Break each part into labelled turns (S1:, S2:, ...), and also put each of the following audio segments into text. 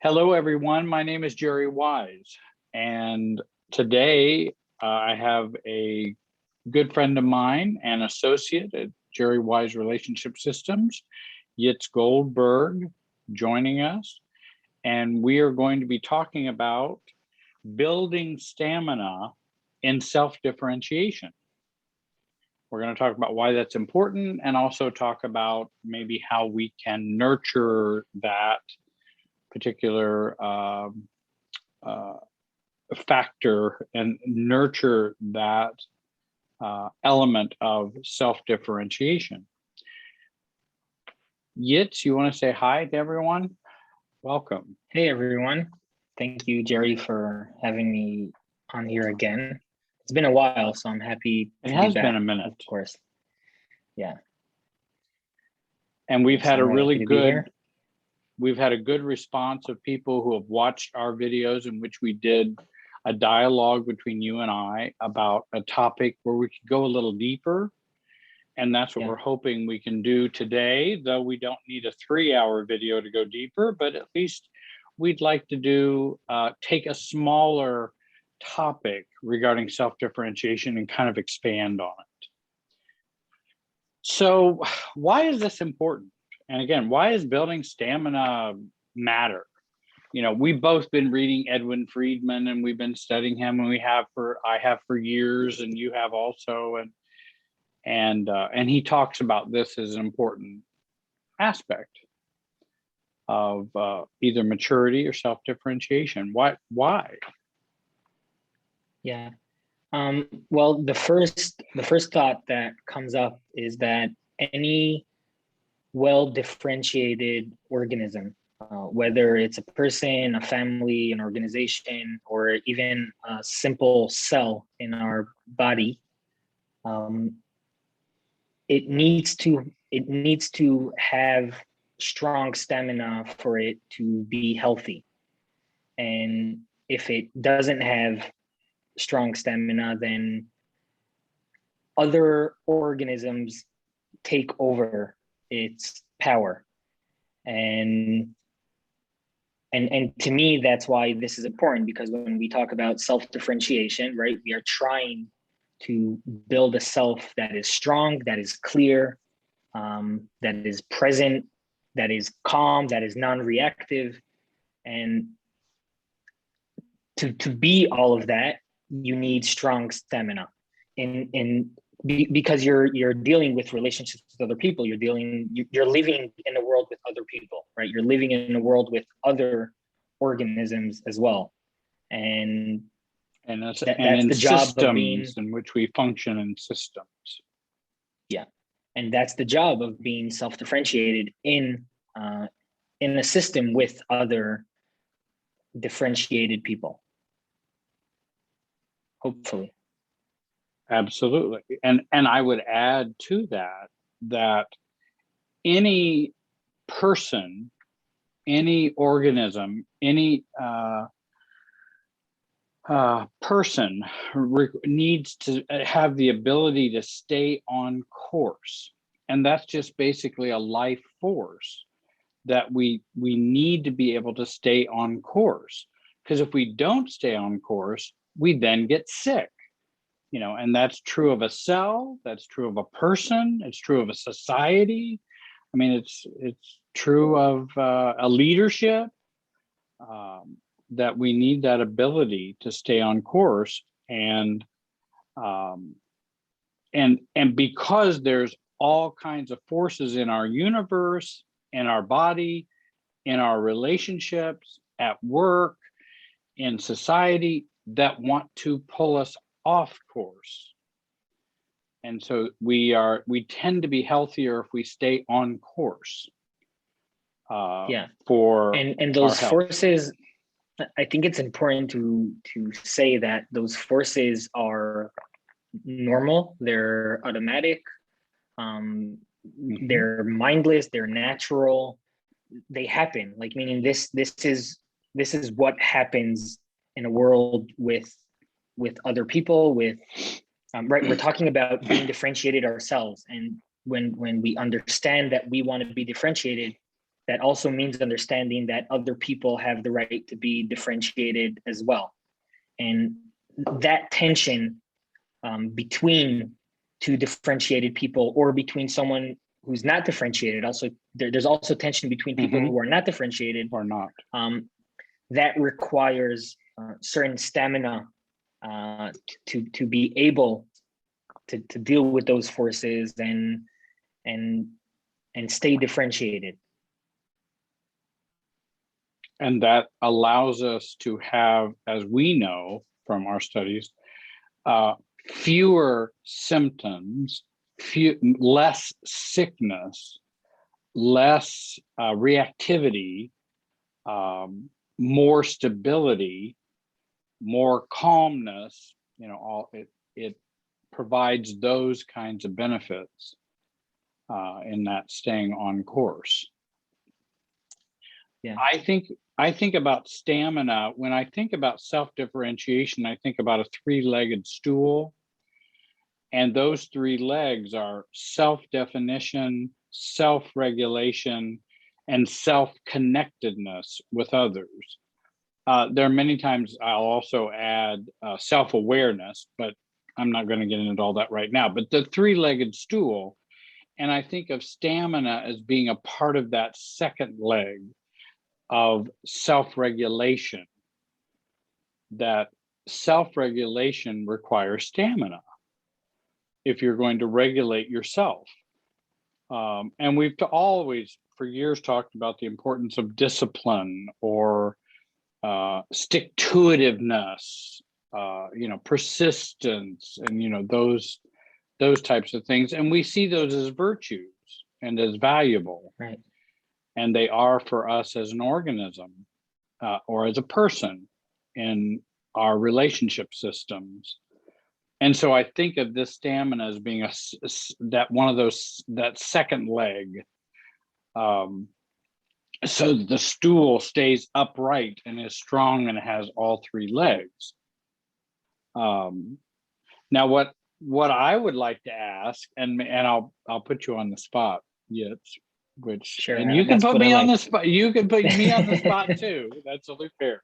S1: Hello, everyone. My name is Jerry Wise, and today I have a good friend of mine and associate at Jerry Wise Relationship Systems, Yitz Goldberg, joining us, and we are going to be talking about building stamina in self-differentiation. We're going to talk about why that's important and also talk about maybe how we can nurture that particular factor and nurture that element of self-differentiation. Yitz, you want to say hi to everyone? Welcome.
S2: Hey, everyone. Thank you, Jerry, for having me on here again. It's been a while, so I'm happy to be back.
S1: It has been a minute.
S2: Of course. Yeah.
S1: And we've had a good response of people who have watched our videos in which we did a dialogue between you and I about a topic where we could go a little deeper. And that's what we're hoping we can do today, though we don't need a 3-hour video to go deeper, but at least we'd like to do take a smaller topic regarding self-differentiation and kind of expand on it. So why is this important? And again, why is building stamina matter? You know, we've both been reading Edwin Friedman and we've been studying him, and I have for years, and you have also, and he talks about this as an important aspect of either maturity or self-differentiation. Why?
S2: Yeah. Well, the first thought that comes up is that any well-differentiated organism, whether it's a person, a family, an organization, or even a simple cell in our body, it needs to have strong stamina for it to be healthy. And if it doesn't have strong stamina, then other organisms take over its power. And to me, that's why this is important, because when we talk about self-differentiation, right, we are trying to build a self that is strong, that is clear, that is present, that is calm, that is non-reactive. And to be all of that, you need strong stamina. Because you're dealing with relationships with other people, you're living in a world with other people, right? You're living in a world with other organisms as well, and
S1: that's
S2: the job of being
S1: in which we function in systems.
S2: Yeah, and that's the job of being self-differentiated in a system with other differentiated people. Hopefully.
S1: Absolutely. And I would add to that any person, any organism, any person needs to have the ability to stay on course. And that's just basically a life force that we need to be able to stay on course. Because if we don't stay on course, we then get sick. You know, and that's true of a cell, that's true of a person, it's true of a society. I mean, it's true of a leadership, that we need that ability to stay on course. And because there's all kinds of forces in our universe, in our body, in our relationships, at work, in society, that want to pull us off course. And so we tend to be healthier if we stay on course. For
S2: and those forces, I think it's important to say that those forces are normal, they're automatic, they're mindless, they're natural, they happen. Like, meaning this is what happens in a world with other people, right? We're talking about being differentiated ourselves. And when we understand that we want to be differentiated, that also means understanding that other people have the right to be differentiated as well. And that tension between two differentiated people, or between someone who's not differentiated, also there's also tension between people who are not differentiated
S1: or not.
S2: That requires certain stamina to be able to deal with those forces and stay differentiated.
S1: And that allows us to have, as we know from our studies, fewer symptoms, less sickness, less reactivity, more stability, more calmness. It provides those kinds of benefits in that staying on course.
S2: Yeah.
S1: I think about stamina. When I think about self-differentiation, I think about a three-legged stool. And those three legs are self-definition, self-regulation, and self-connectedness with others. There are many times I'll also add self-awareness, but I'm not going to get into all that right now. But the three-legged stool, and I think of stamina as being a part of that second leg of self-regulation. That self-regulation requires stamina if you're going to regulate yourself. And we've always, for years, talked about the importance of discipline or stick-to-itiveness, persistence, and those types of things. And we see those as virtues and as valuable.
S2: Right.
S1: And they are for us as an organism or as a person in our relationship systems. And so I think of this stamina as being that second leg, so that the stool stays upright and is strong and has all three legs. Now, what I would like to ask, and I'll put you on the spot, Yitz, which
S2: sure,
S1: and you can put me on the spot. You can put me on the spot too. That's only fair.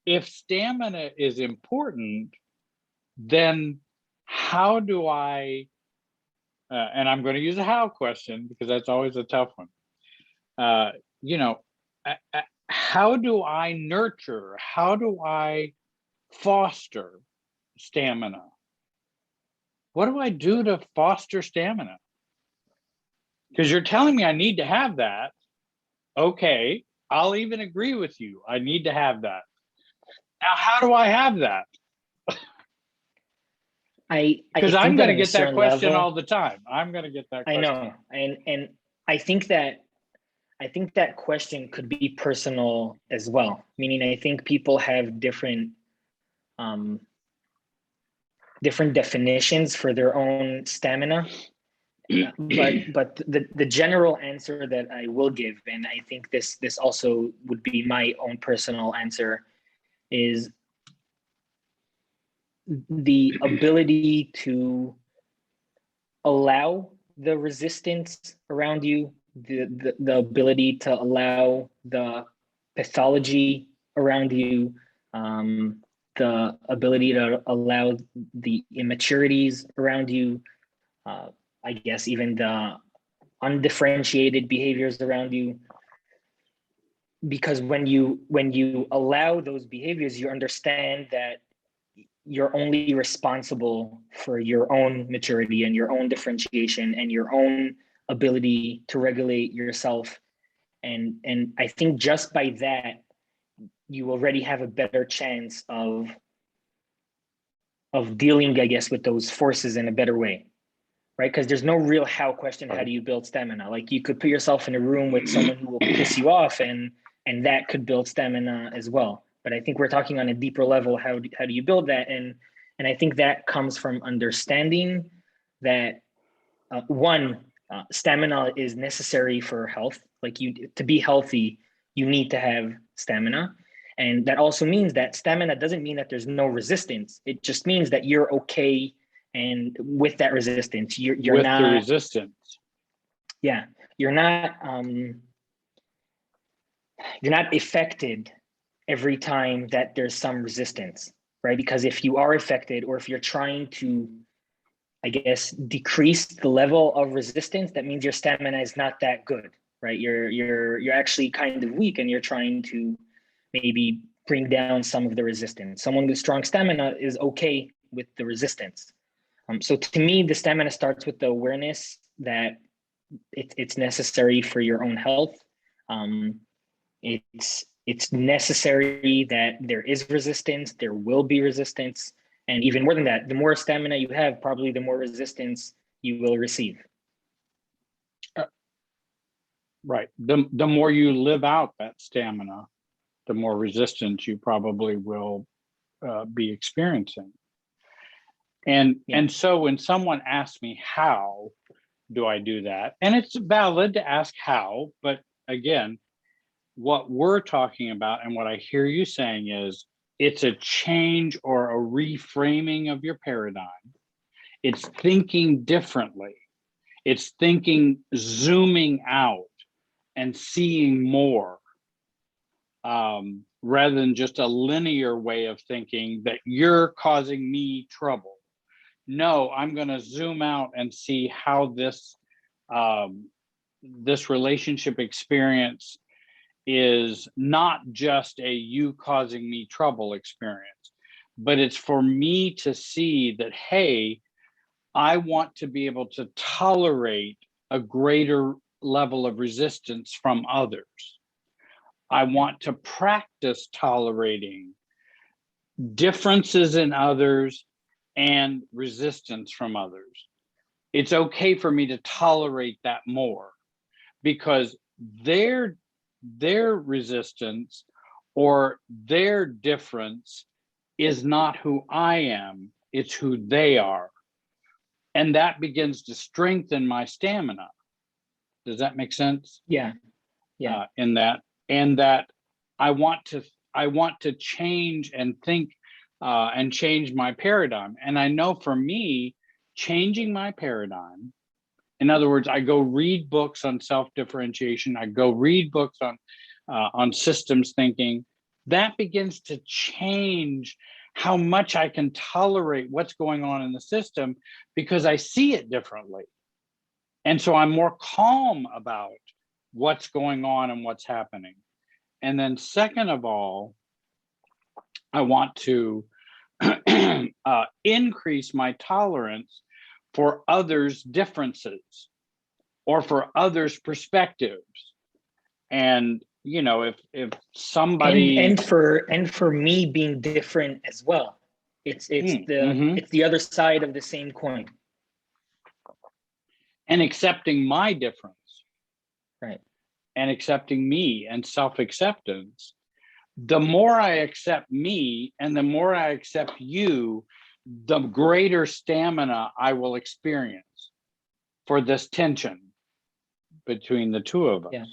S1: If stamina is important, then how do I, and I'm going to use a how question because that's always a tough one. How do I nurture? How do I foster stamina? What do I do to foster stamina? Because you're telling me I need to have that. Okay, I'll even agree with you. I need to have that. Now, how do I have that? Because I'm going to get that question all the time. I'm going to get that question.
S2: I know. And I think that question could be personal as well. Meaning, I think people have different definitions for their own stamina. But the general answer that I will give, and I think this also would be my own personal answer, is the ability to allow the resistance around you, the ability to allow the pathology around you, the ability to allow the immaturities around you, I guess even the undifferentiated behaviors around you. Because when you allow those behaviors, you understand that you're only responsible for your own maturity and your own differentiation and your own ability to regulate yourself. And I think just by that, you already have a better chance of dealing, I guess, with those forces in a better way, right? Because there's no real how question. How do you build stamina? Like, you could put yourself in a room with someone who will piss you off, and that could build stamina as well. But I think we're talking on a deeper level. How do you build that? And I think that comes from understanding that stamina is necessary for health. Like, to be healthy, you need to have stamina. And that also means that stamina doesn't mean that there's no resistance. It just means that you're okay. And with that resistance, you're
S1: with
S2: not
S1: the resistance.
S2: Yeah. you're not affected every time that there's some resistance, right? Because if you are affected, or if you're trying to, I guess, decrease the level of resistance, that means your stamina is not that good, right? You're actually kind of weak, and you're trying to maybe bring down some of the resistance. Someone with strong stamina is okay with the resistance. So to me, the stamina starts with the awareness that it's necessary for your own health. It's necessary that there is resistance, there will be resistance. And even more than that, the more stamina you have, probably the more resistance you will receive.
S1: Right. The more you live out that stamina, the more resistance you probably will be experiencing. And so when someone asks me, how do I do that? And it's valid to ask how, but again, what we're talking about and what I hear you saying is it's a change or a reframing of your paradigm. It's thinking differently. It's thinking, zooming out and seeing more, rather than just a linear way of thinking that you're causing me trouble. No, I'm going to zoom out and see how this this relationship experience is not just a you causing me trouble experience, but it's for me to see that, hey, I want to be able to tolerate a greater level of resistance from others. I want to practice tolerating differences in others and resistance from others. It's okay for me to tolerate that more, because their resistance or their difference is not who I am, it's who they are. And that begins to strengthen my stamina. Does that make sense?
S2: Yeah.
S1: In that, and that I want to change and think and change my paradigm. And I know for me, changing my paradigm, in other words, I go read books on self-differentiation, I go read books on systems thinking, that begins to change how much I can tolerate what's going on in the system, because I see it differently. And so I'm more calm about what's going on and what's happening. And then second of all, I want to increase my tolerance for others' differences or for others' perspectives. And you know, if somebody
S2: and for me being different as well, it's the other side of the same coin.
S1: And accepting my difference,
S2: right?
S1: And accepting me and self-acceptance. The more I accept me and the more I accept you, the greater stamina I will experience for this tension between the two of us.
S2: Yeah.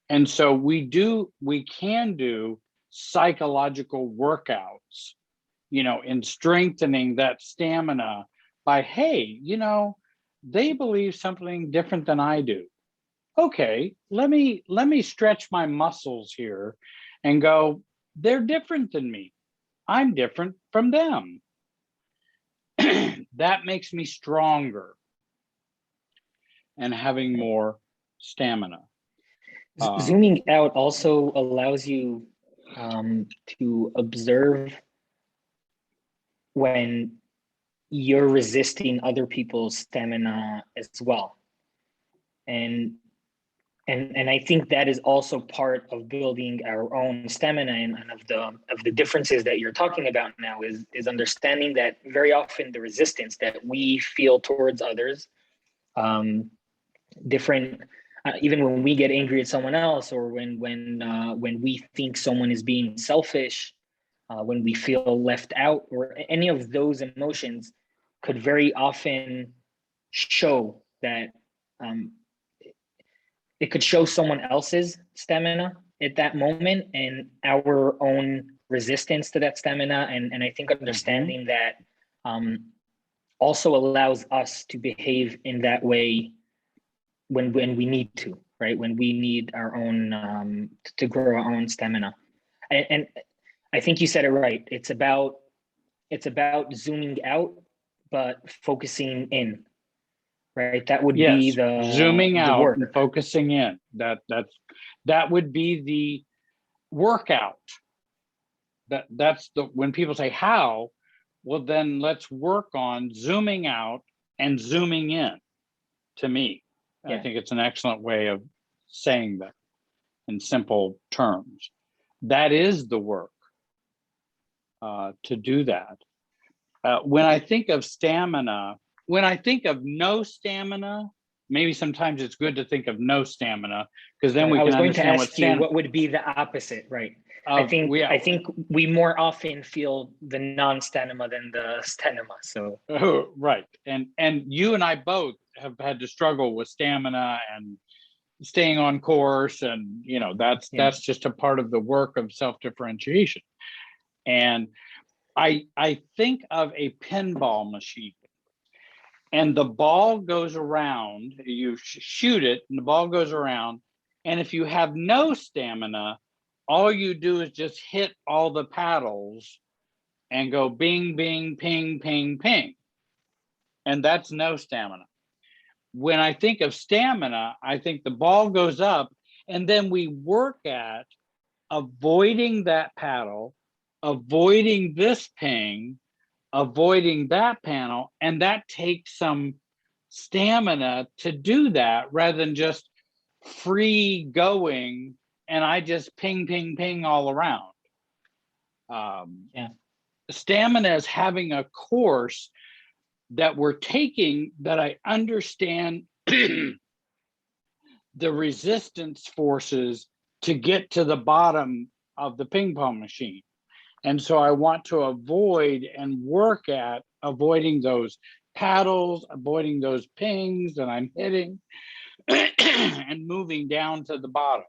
S1: And so we can do psychological workouts, you know, in strengthening that stamina by, hey, you know, they believe something different than I do. Okay, let me stretch my muscles here and go, they're different than me. I'm different from them. That makes me stronger and having more stamina.
S2: Zooming out also allows you to observe when you're resisting other people's stamina as well. And I think that is also part of building our own stamina, and of the differences that you're talking about now is understanding that very often the resistance that we feel towards others, different, even when we get angry at someone else, or when we think someone is being selfish, when we feel left out, or any of those emotions, could very often show that it could show someone else's stamina at that moment and our own resistance to that stamina. And I think understanding that also allows us to behave in that way when we need to, right? When we need our own to grow our own stamina. And I think you said it right. It's about zooming out, but focusing in, right? That would be
S1: Yes, zooming
S2: the
S1: out
S2: work.
S1: and focusing in. That would be the workout. That's the when people say how, well then let's work on zooming out and zooming in. To me, I
S2: Yeah.
S1: think it's an excellent way of saying that in simple terms. That is the work to do that. When I think of stamina, when I think of no stamina, maybe sometimes it's good to think of no stamina, because then we
S2: I
S1: can
S2: was going to
S1: understand what
S2: ask you what would be the opposite, right? I think we more often feel the non-stamina than the stamina. So
S1: right, and you and I both have had to struggle with stamina and staying on course, and that's just a part of the work of self-differentiation. And I think of a pinball machine, and the ball goes around. You shoot it, and the ball goes around. And if you have no stamina, all you do is just hit all the paddles and go bing, bing, ping, ping, ping. And that's no stamina. When I think of stamina, I think the ball goes up, and then we work at avoiding that paddle, avoiding this ping, avoiding that panel, and that takes some stamina to do that rather than just free going and I just ping, ping, ping all around. Stamina is having a course that we're taking that I understand the resistance forces to get to the bottom of the ping pong machine. And so I want to avoid and work at avoiding those paddles, avoiding those pings that I'm hitting, and moving down to the bottom.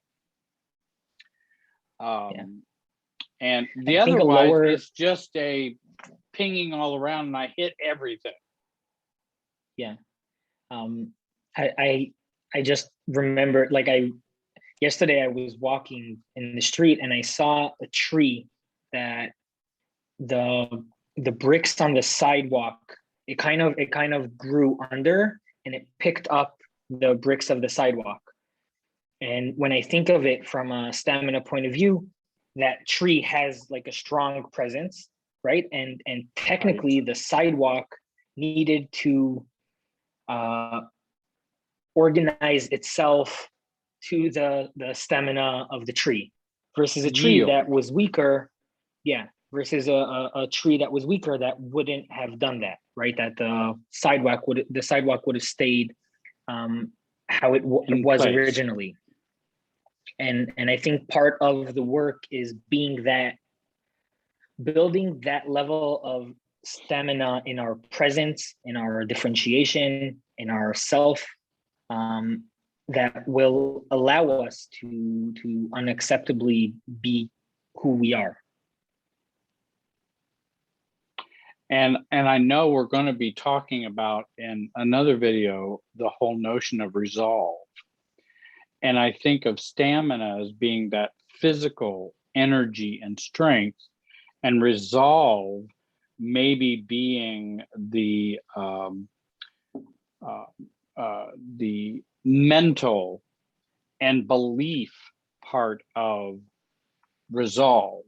S1: And the otherwise it's just a pinging all around and I hit everything.
S2: Yeah. I just remembered, like yesterday I was walking in the street and I saw a tree that the bricks on the sidewalk, it kind of grew under and it picked up the bricks of the sidewalk. And when I think of it from a stamina point of view, that tree has like a strong presence, right? And technically the sidewalk needed to organize itself to the stamina of the tree, versus a tree that was weaker. Yeah, versus a tree that was weaker that wouldn't have done that, right? That the sidewalk would have stayed how it was originally. And I think part of the work is building that level of stamina in our presence, in our differentiation, in our self, that will allow us to unacceptably be who we are.
S1: And I know we're going to be talking about in another video the whole notion of resolve. And I think of stamina as being that physical energy and strength, and resolve maybe being the mental and belief part of resolve,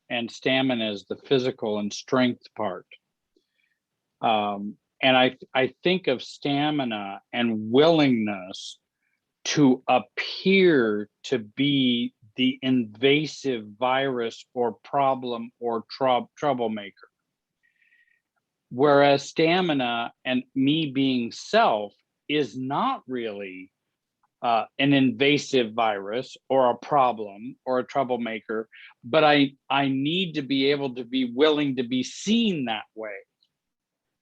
S1: and stamina is the physical and strength part. And I think of stamina and willingness to appear to be the invasive virus or problem or troublemaker. Whereas stamina and me being self is not really an invasive virus or a problem or a troublemaker, but I need to be able to be willing to be seen that way,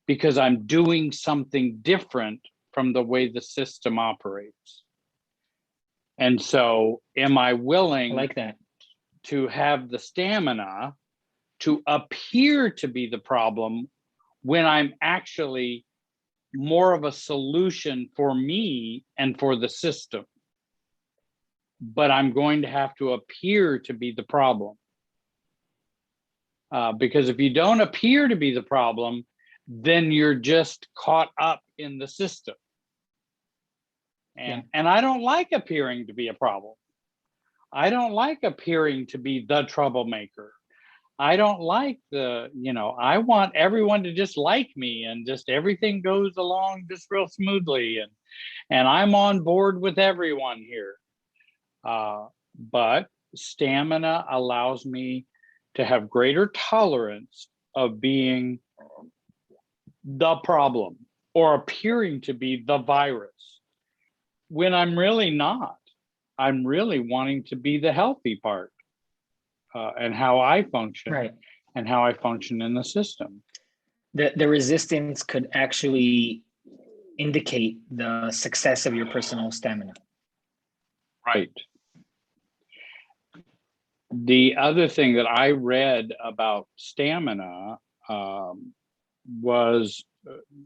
S1: because I'm doing something different from the way the system operates. And so am I willing to have the stamina to appear to be the problem when I'm actually more of a solution for me and for the system. But I'm going to have to appear to be the problem. Because if you don't appear to be the problem, then you're just caught up in the system. And I don't like appearing to be a problem. I don't like appearing to be the troublemaker. I don't like I want everyone to just like me and just everything goes along just real smoothly. And I'm on board with everyone here. But stamina allows me to have greater tolerance of being the problem or appearing to be the virus when I'm really not. I'm really wanting to be the healthy part and how I function,
S2: Right.
S1: And how I function in the system.
S2: The resistance could actually indicate the success of your personal stamina.
S1: Right. The other thing that I read about stamina was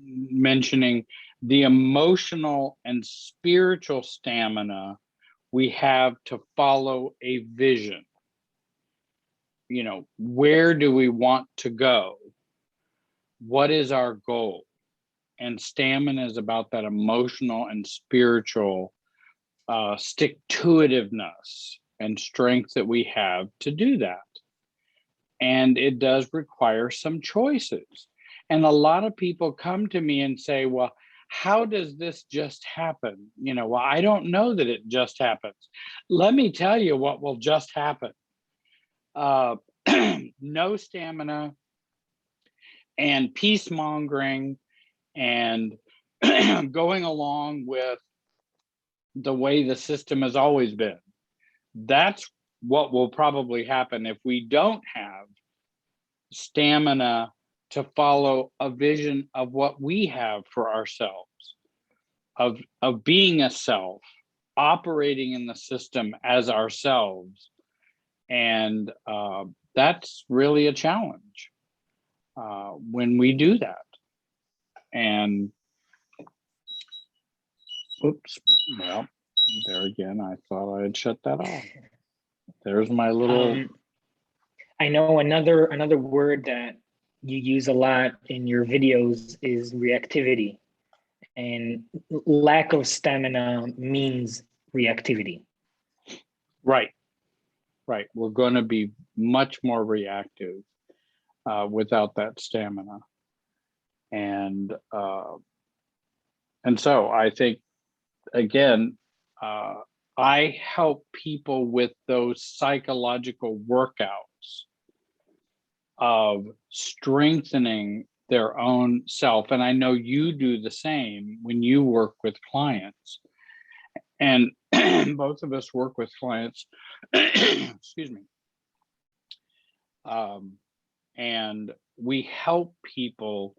S1: mentioning the emotional and spiritual stamina we have to follow a vision. Where do we want to go? What is our goal? And stamina is about that emotional and spiritual stick-to-itiveness and strength that we have to do that. And it does require some choices. And a lot of people come to me and say, well, how does this just happen? Well, I don't know that it just happens. Let me tell you what will just happen. No stamina and peace-mongering and going along with the way the system has always been. That's what will probably happen if we don't have stamina to follow a vision of what we have for ourselves, of being a self, operating in the system as ourselves. And that's really a challenge when we do that. And oops, well, there again, I thought I had shut that off. There's my little.
S2: I know another word that you use a lot in your videos is reactivity, and lack of stamina means reactivity.
S1: Right. We're going to be much more reactive without that stamina. And so I think, again, I help people with those psychological workouts of strengthening their own self. And I know you do the same when you work with clients. And both of us work with clients, excuse me. And we help people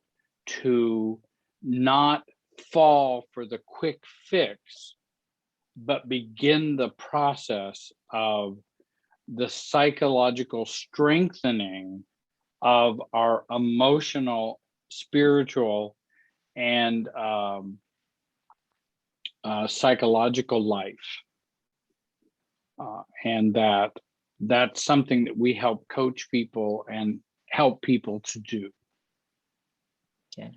S1: to not fall for the quick fix, but begin the process of the psychological strengthening of our emotional, spiritual, and psychological life. And that's something that we help coach people and help people to do.
S2: Yeah,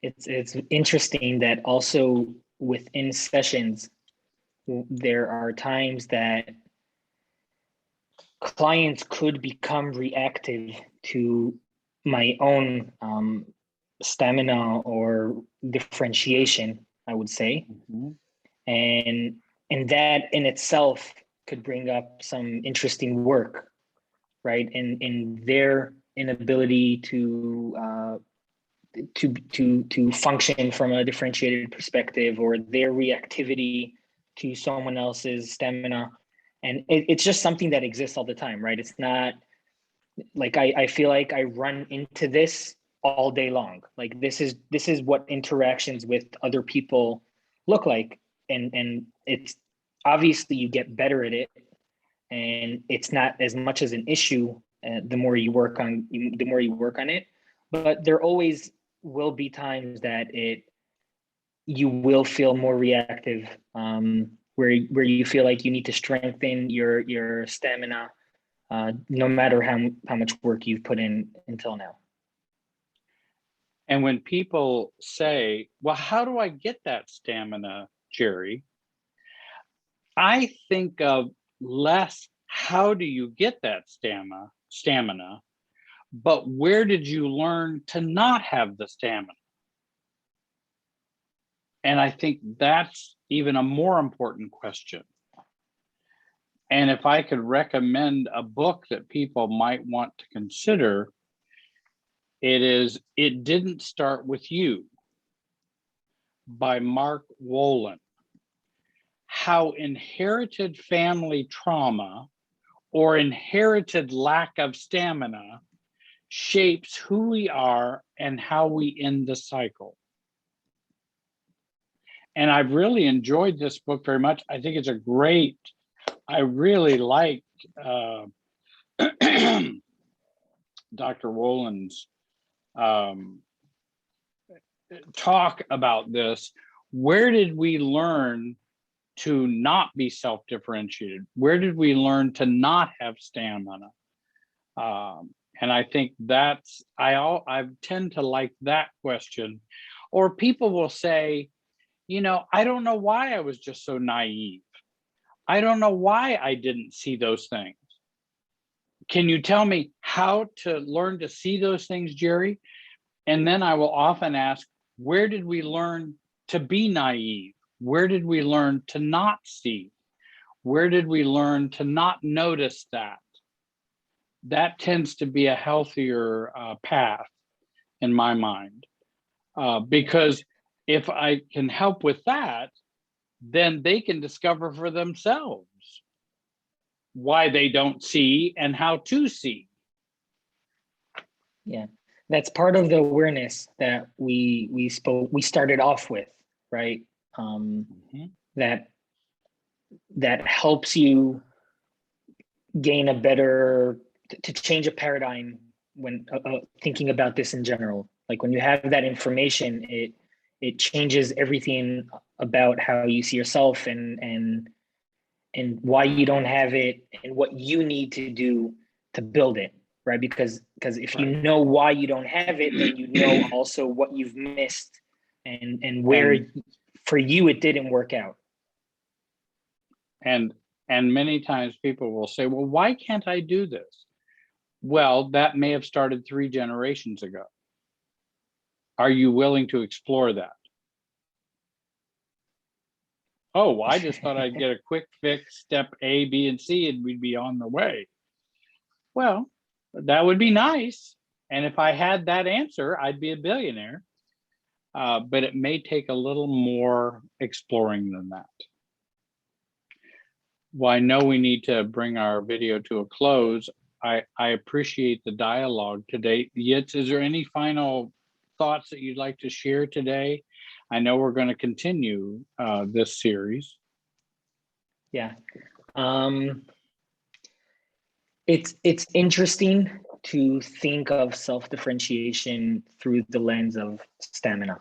S2: it's interesting that also within sessions, there are times that clients could become reactive to my own stamina or differentiation, I would say.
S1: Mm-hmm.
S2: And that in itself could bring up some interesting work, right? In their inability to function from a differentiated perspective, or their reactivity to someone else's stamina. And it's just something that exists all the time, right? It's not like I feel like I run into this all day long. Like this is what interactions with other people look like. And it's obviously you get better at it, and it's not as much as an issue the more you work on it. But there always will be times that you will feel more reactive, where you feel like you need to strengthen your stamina, no matter how much work you've put in until now.
S1: And when people say, well, how do I get that stamina, Jerry? I think of less, how do you get that stamina, but where did you learn to not have the stamina? And I think that's even a more important question. And if I could recommend a book that people might want to consider, it is It Didn't Start With You by Mark Wolin. How inherited family trauma or inherited lack of stamina shapes who we are and how we end the cycle. And I've really enjoyed this book very much. I think it's I really like Dr. Wolin's talk about this. Where did we learn to not be self-differentiated? Where did we learn to not have stamina? And I think I tend to like that question. Or people will say, I don't know why I was just so naive. I don't know why I didn't see those things. Can you tell me how to learn to see those things, Jerry? And then I will often ask, where did we learn to be naive? Where did we learn to not see? Where did we learn to not notice that? That tends to be a healthier path in my mind. Because if I can help with that, then they can discover for themselves why they don't see and how to see.
S2: Yeah, that's part of the awareness that we started off with, right? That helps you gain a better, to change a paradigm when thinking about this in general. Like when you have that information, it changes everything about how you see yourself and why you don't have it and what you need to do to build it, right? Because if you know why you don't have it, then you know also what you've missed and where for you it didn't work out.
S1: And many times people will say, well, why can't I do this? Well, that may have started 3 generations ago. Are you willing to explore that? Oh, well, I just thought I'd get a quick fix, step A, B, and C, and we'd be on the way. Well, that would be nice. And if I had that answer, I'd be a billionaire. But it may take a little more exploring than that. Well, I know we need to bring our video to a close. I appreciate the dialogue today. Yitz, is there any final thoughts that you'd like to share today? I know we're going to continue this series.
S2: Yeah. It's interesting to think of self-differentiation through the lens of stamina.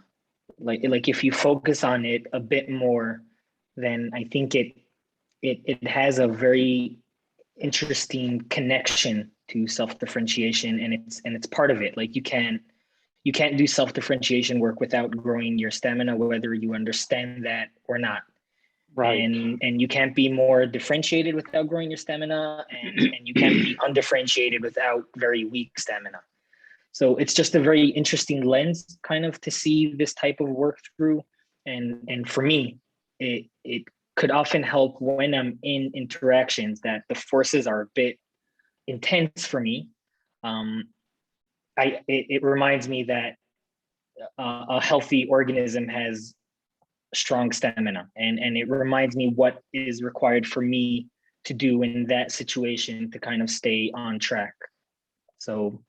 S2: Like if you focus on it a bit more, then I think it has a very interesting connection to self-differentiation, and it's part of it. Like you can't do self-differentiation work without growing your stamina, whether you understand that or not.
S1: Right.
S2: And you can't be more differentiated without growing your stamina, and you can't be undifferentiated without very weak stamina. So it's just a very interesting lens kind of to see this type of work through. And for me, it could often help when I'm in interactions that the forces are a bit intense for me. It reminds me that a healthy organism has strong stamina, and it reminds me what is required for me to do in that situation to kind of stay on track. So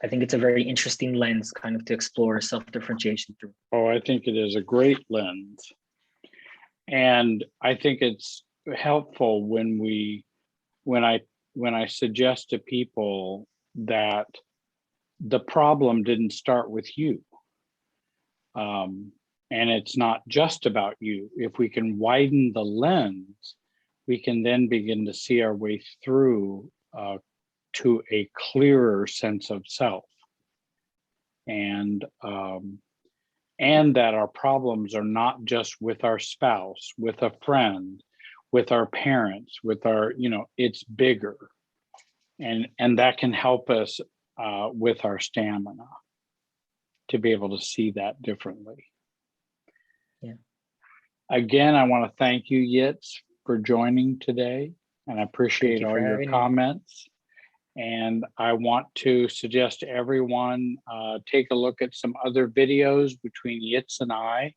S2: I think it's a very interesting lens kind of to explore self-differentiation through.
S1: Oh, I think it is a great lens. And I think it's helpful when I suggest to people that the problem didn't start with you. And it's not just about you. If we can widen the lens, we can then begin to see our way through to a clearer sense of self. And that our problems are not just with our spouse, with a friend, with our parents, with our, it's bigger. And that can help us with our stamina to be able to see that differently.
S2: Yeah.
S1: Again, I want to thank you, Yitz, for joining today, and I appreciate all your comments. And I want to suggest to everyone, take a look at some other videos between Yitz and I,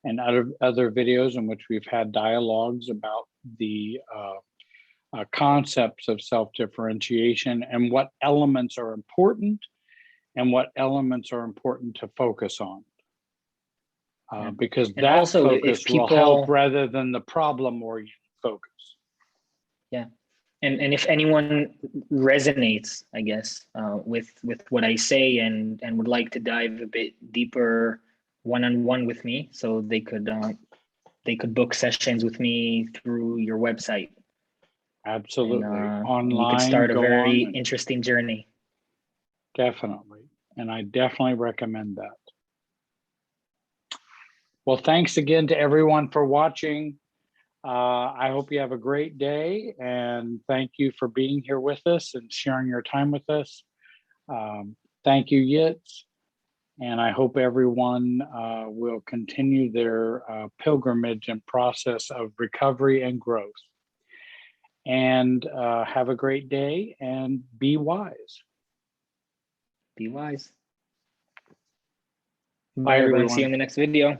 S1: and other videos in which we've had dialogues about the concepts of self-differentiation and what elements are important and what elements are important to focus on. Because
S2: and
S1: that
S2: also,
S1: focus will help rather than the problem-oriented focus.
S2: Yeah. And if anyone resonates, I guess, with what I say and would like to dive a bit deeper one-on-one with me, so they could book sessions with me through your website.
S1: Absolutely.
S2: And,
S1: online,
S2: we could start a very interesting journey.
S1: Definitely. And I definitely recommend that. Well, thanks again to everyone for watching. I hope you have a great day, and thank you for being here with us and sharing your time with us. Thank you, Yitz. And I hope everyone will continue their pilgrimage and process of recovery and growth. And have a great day, and be wise.
S2: Be wise.
S1: Bye,
S2: Bye, everyone.
S1: everyone.
S2: See you in the next video.